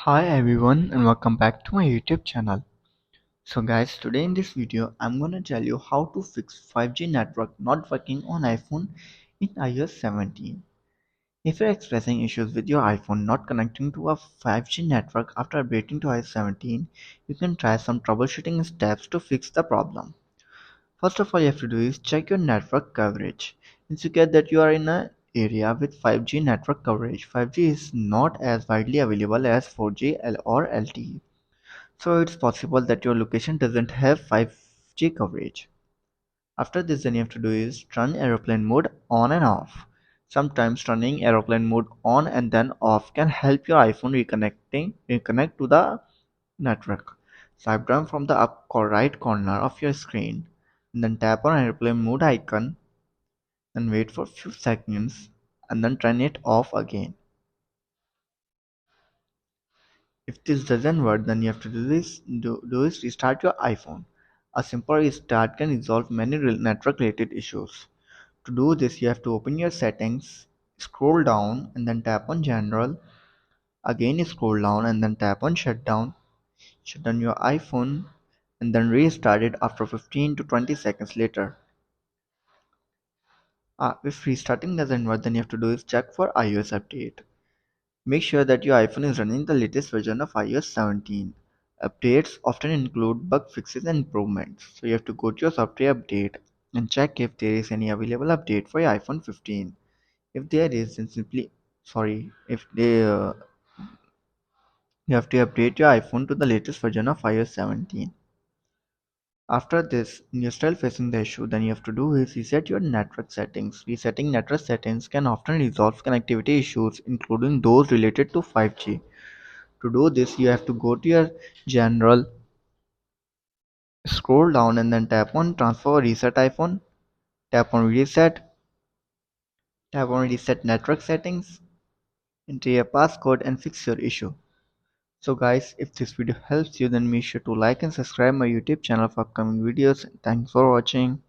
Hi everyone and welcome back to my YouTube channel. So guys, today in this video I'm gonna tell you how to fix 5G network not working on iPhone in iOS 17. If you're experiencing issues with your iPhone not connecting to a 5G network after updating to iOS 17, you can try some troubleshooting steps to fix the problem. First of all you have to do is check your network coverage. Once you get that you are in an area with 5G network coverage, 5G is not as widely available as 4G or LTE. So it's possible that your location doesn't have 5G coverage. After this, then you have to do is turn aeroplane mode on and off. Sometimes turning aeroplane mode on and then off can help your iPhone reconnect to the network. Swipe down from the right corner of your screen, and then tap on aeroplane mode icon, then wait for a few seconds, and then turn it off again. If this doesn't work, then you have to do is restart your iPhone. A simple restart can resolve many network related issues. To do this, you have to open your settings, scroll down and then tap on general. Again scroll down and then tap on shutdown. Shut down your iPhone and then restart it after 15 to 20 seconds later. If restarting doesn't work, then you have to do is check for iOS update. Make sure that your iPhone is running the latest version of iOS 17. Updates often include bug fixes and improvements, so you have to go to your software update and check if there is any available update for your iPhone 15. If there is, then simply sorry, if they you have to update your iPhone to the latest version of iOS 17. After this, when you're still facing the issue, then you have to do is reset your network settings. Resetting network settings can often resolve connectivity issues, including those related to 5G. To do this, you have to go to your general, scroll down and then tap on transfer or reset iPhone, tap on reset network settings, enter your passcode and fix your issue. So guys, if this video helps you then make sure to like and subscribe my YouTube channel for upcoming videos. Thanks for watching.